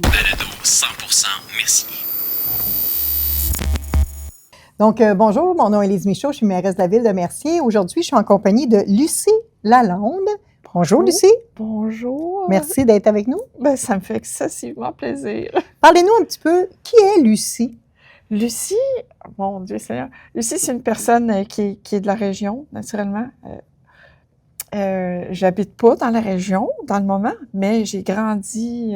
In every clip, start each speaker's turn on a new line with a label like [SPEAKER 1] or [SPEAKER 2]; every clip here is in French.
[SPEAKER 1] Balado 100% Mercier.
[SPEAKER 2] Donc, bonjour, mon nom est Élise Michaud, je suis mairesse de la ville de Mercier. Aujourd'hui, je suis en compagnie de Lucie Lalonde. Bonjour, Lucie.
[SPEAKER 3] Bonjour.
[SPEAKER 2] Merci d'être avec nous.
[SPEAKER 3] Ben, ça me fait excessivement plaisir.
[SPEAKER 2] Parlez-nous un petit peu, qui est Lucie?
[SPEAKER 3] Lucie, mon Dieu Seigneur, Lucie, c'est une personne qui est de la région, naturellement. J'habite pas dans la région dans le moment, mais j'ai grandi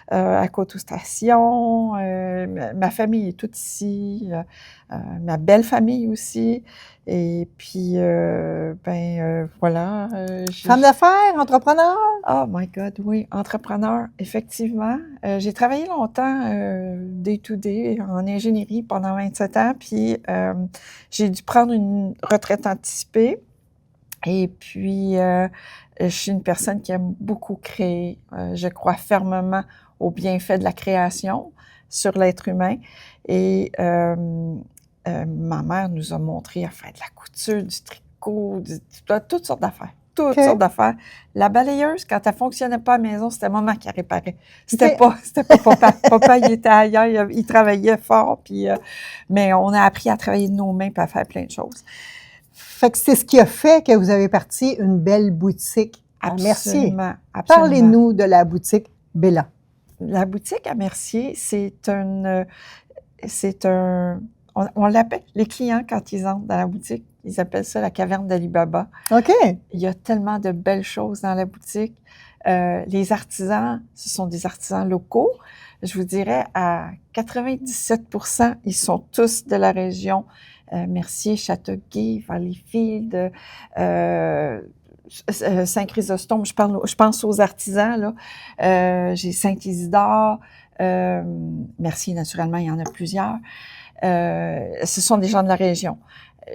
[SPEAKER 3] à Côte-aux-Stations. Ma famille est toute ici, ma belle famille aussi. Et puis, voilà.
[SPEAKER 2] Femme d'affaires, entrepreneur?
[SPEAKER 3] Oh my God, oui, entrepreneur, effectivement. J'ai travaillé longtemps day-to-day en ingénierie pendant 27 ans, puis j'ai dû prendre une retraite anticipée. Et puis, je suis une personne qui aime beaucoup créer. Je crois fermement au bienfait de la création sur l'être humain. Et ma mère nous a montré à faire de la couture, du tricot, toutes sortes d'affaires. Toutes sortes d'affaires. La balayeuse, quand elle fonctionnait pas à la maison, c'était maman qui la réparait. C'était pas papa. Papa, il était ailleurs, il travaillait fort, puis, mais on a appris à travailler de nos mains et à faire plein de choses.
[SPEAKER 2] Fait que c'est ce qui a fait que vous avez parti une belle boutique à Mercier.
[SPEAKER 3] Absolument.
[SPEAKER 2] Parlez-nous de la boutique Bella.
[SPEAKER 3] La boutique à Mercier, on l'appelle, les clients, quand ils entrent dans la boutique, ils appellent ça la caverne d'Ali Baba.
[SPEAKER 2] OK.
[SPEAKER 3] Il y a tellement de belles choses dans la boutique. Les artisans, ce sont des artisans locaux. Je vous dirais, à 97%, ils sont tous de la région. Mercier, Châteauguay, Valleyfield, Saint-Chrysostome, je pense aux artisans, là. J'ai Saint-Isidore, Mercier, naturellement, il y en a plusieurs. Ce sont des gens de la région.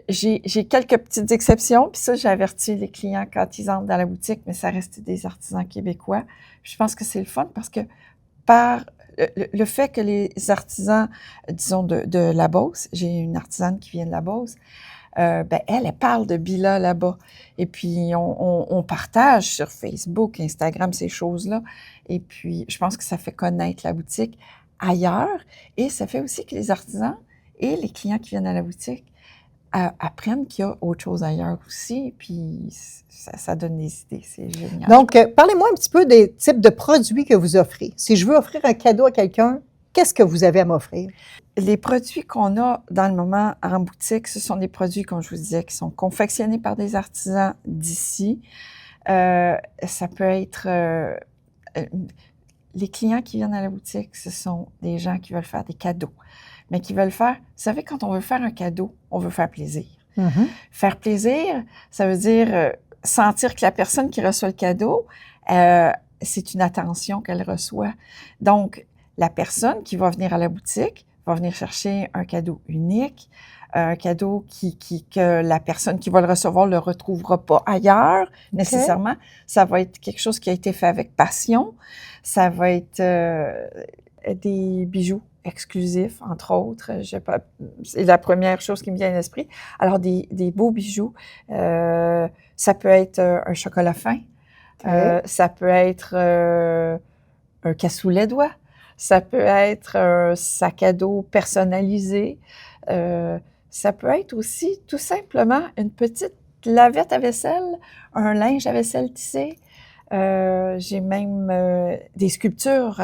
[SPEAKER 3] J'ai quelques petites exceptions, puis ça, j'ai averti les clients quand ils entrent dans la boutique, mais ça reste des artisans québécois. Puis je pense que c'est le fun parce que par le fait que les artisans, disons, de la Beauce, j'ai une artisane qui vient de la Beauce, elle parle de Billa là-bas. Et puis, on partage sur Facebook, Instagram, ces choses-là. Et puis, je pense que ça fait connaître la boutique ailleurs. Et ça fait aussi que les artisans et les clients qui viennent à la boutique apprennent qu'il y a autre chose ailleurs aussi, puis ça donne des idées, c'est génial.
[SPEAKER 2] Donc, parlez-moi un petit peu des types de produits que vous offrez. Si je veux offrir un cadeau à quelqu'un, qu'est-ce que vous avez à m'offrir?
[SPEAKER 3] Les produits qu'on a dans le moment en boutique, ce sont des produits, comme je vous disais, qui sont confectionnés par des artisans d'ici. Ça peut être... les clients qui viennent à la boutique, ce sont des gens qui veulent faire des cadeaux. Mais qui veulent faire... Vous savez, quand on veut faire un cadeau, on veut faire plaisir.
[SPEAKER 2] Mm-hmm.
[SPEAKER 3] Faire plaisir, ça veut dire sentir que la personne qui reçoit le cadeau, c'est une attention qu'elle reçoit. Donc, la personne qui va venir à la boutique va venir chercher un cadeau unique, un cadeau que la personne qui va le recevoir ne le retrouvera pas ailleurs, nécessairement. Ça va être quelque chose qui a été fait avec passion. Ça va être des bijoux exclusifs, entre autres. C'est la première chose qui me vient à l'esprit. Alors, des beaux bijoux. Ça peut être un chocolat fin. Ça peut être un cassoulet d'oie. Ça peut être un sac à dos personnalisé. Ça peut être aussi, tout simplement, une petite lavette à vaisselle, un linge à vaisselle tissé. J'ai même des sculptures.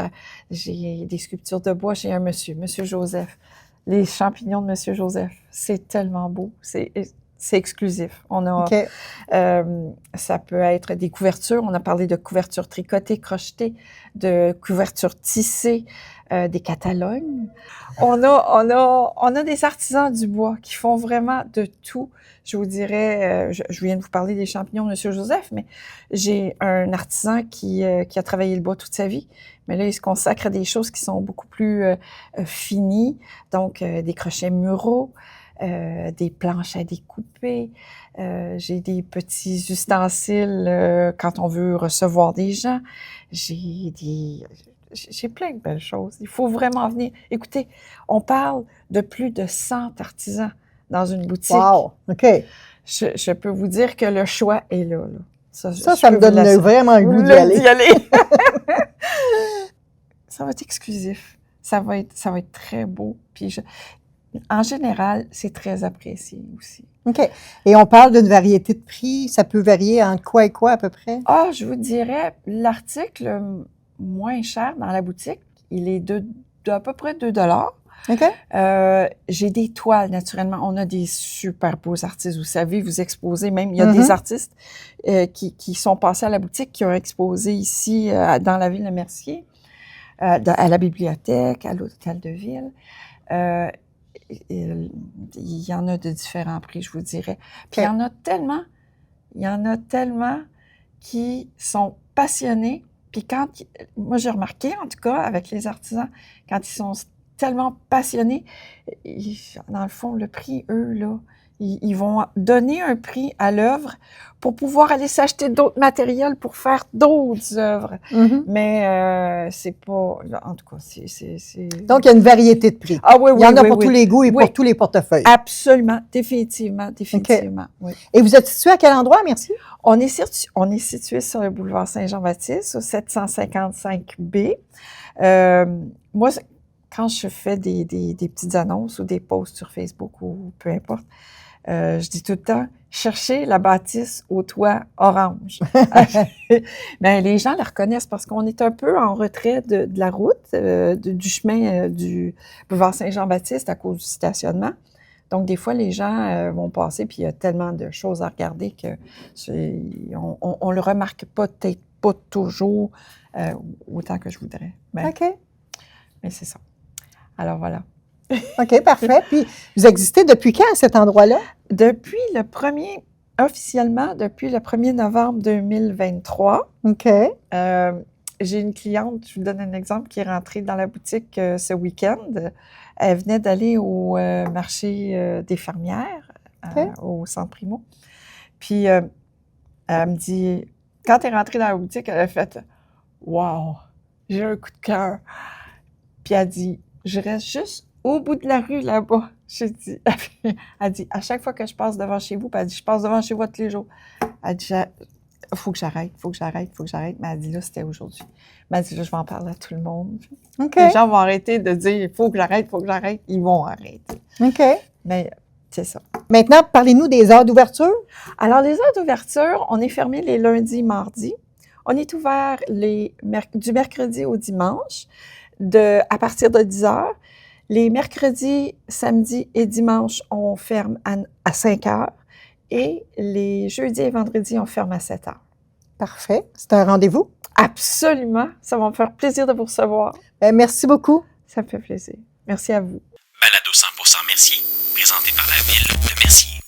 [SPEAKER 3] J'ai des sculptures de bois chez un monsieur Joseph. Les champignons de Monsieur Joseph. C'est tellement beau. C'est exclusif. On a, ça peut être des couvertures. On a parlé de couvertures tricotées, crochetées, de couvertures tissées, des catalogues. On a des artisans du bois qui font vraiment de tout. Je vous dirais, je viens de vous parler des champignons de Monsieur Joseph, mais j'ai un artisan qui a travaillé le bois toute sa vie. Mais là, il se consacre à des choses qui sont beaucoup plus finies. Donc, des crochets muraux. Des planches à découper, j'ai des petits ustensiles quand on veut recevoir des gens, j'ai plein de belles choses. Il faut vraiment venir. Écoutez, on parle de plus de 100 artisans dans une boutique.
[SPEAKER 2] Wow! OK.
[SPEAKER 3] Je peux vous dire que le choix est là. Ça
[SPEAKER 2] me donne vraiment le goût d'y aller.
[SPEAKER 3] ça va être exclusif. Ça va être très beau. Puis en général, c'est très apprécié aussi.
[SPEAKER 2] OK. Et on parle d'une variété de prix. Ça peut varier entre quoi et quoi à peu près?
[SPEAKER 3] Ah, je vous dirais, l'article moins cher dans la boutique, il est d'à peu près 2 $.
[SPEAKER 2] OK.
[SPEAKER 3] J'ai des toiles, naturellement. On a des super beaux artistes. Vous savez, vous exposez même. Il y a des artistes qui sont passés à la boutique, qui ont exposé ici dans la ville de Mercier, à la bibliothèque, à l'hôtel de ville. Il y en a de différents prix, je vous dirais. Puis il y en a tellement qui sont passionnés. Puis moi j'ai remarqué, en tout cas, avec les artisans, quand ils sont tellement passionnés, dans le fond, le prix, eux, là, ils vont donner un prix à l'œuvre pour pouvoir aller s'acheter d'autres matériels pour faire d'autres œuvres. Mais c'est pas... En tout cas, c'est...
[SPEAKER 2] Donc, il y a une variété de prix.
[SPEAKER 3] Ah oui, oui,
[SPEAKER 2] il y en a
[SPEAKER 3] oui,
[SPEAKER 2] pour
[SPEAKER 3] oui.
[SPEAKER 2] tous les goûts et
[SPEAKER 3] Oui.
[SPEAKER 2] pour tous les portefeuilles.
[SPEAKER 3] Absolument, définitivement. Oui.
[SPEAKER 2] Et vous êtes situé à quel endroit, merci?
[SPEAKER 3] On est situé sur le boulevard Saint-Jean-Baptiste, au 755B. Moi, quand je fais des petites annonces ou des posts sur Facebook ou peu importe, je dis tout le temps, cherchez la bâtisse au toit orange. Ben, les gens la reconnaissent parce qu'on est un peu en retrait de la route, du chemin du boulevard Saint-Jean-Baptiste à cause du stationnement. Donc, des fois, les gens vont passer, puis il y a tellement de choses à regarder que on le remarque peut-être pas toujours autant que je voudrais. Mais,
[SPEAKER 2] OK.
[SPEAKER 3] mais c'est ça. Alors, voilà.
[SPEAKER 2] OK, parfait. Puis, vous existez depuis quand à cet endroit-là?
[SPEAKER 3] Officiellement, depuis le 1er novembre 2023.
[SPEAKER 2] OK.
[SPEAKER 3] J'ai une cliente, je vous donne un exemple, qui est rentrée dans la boutique ce week-end. Elle venait d'aller au marché des fermières, au Centre Primo. Puis, elle me dit, quand elle est rentrée dans la boutique, elle a fait « Wow, j'ai un coup de cœur ». Puis elle dit « Je reste juste au bout de la rue là-bas ». Elle dit « À chaque fois que je passe devant chez vous », puis elle dit « Je passe devant chez vous tous les jours ». Elle dit « Faut que j'arrête. » Mais elle dit « Là, c'était aujourd'hui ». Mais elle dit « Là, je vais en parler à tout le monde. »
[SPEAKER 2] OK.
[SPEAKER 3] Les gens vont arrêter de dire « Faut que j'arrête. » Ils vont arrêter.
[SPEAKER 2] OK.
[SPEAKER 3] Mais c'est ça.
[SPEAKER 2] Maintenant, parlez-nous des heures d'ouverture.
[SPEAKER 3] Alors, les heures d'ouverture, on est fermé les lundis, mardis. On est ouvert du mercredi au dimanche à partir de 10 heures. Les mercredis, samedis et dimanches, on ferme à 5 heures. Et les jeudis et vendredis, on ferme à 7 heures.
[SPEAKER 2] Parfait. C'est un rendez-vous?
[SPEAKER 3] Absolument. Ça va me faire plaisir de vous recevoir.
[SPEAKER 2] Merci beaucoup.
[SPEAKER 3] Ça me fait plaisir. Merci à vous.
[SPEAKER 1] Balado 100% Mercier, présenté par la Ville de Mercier.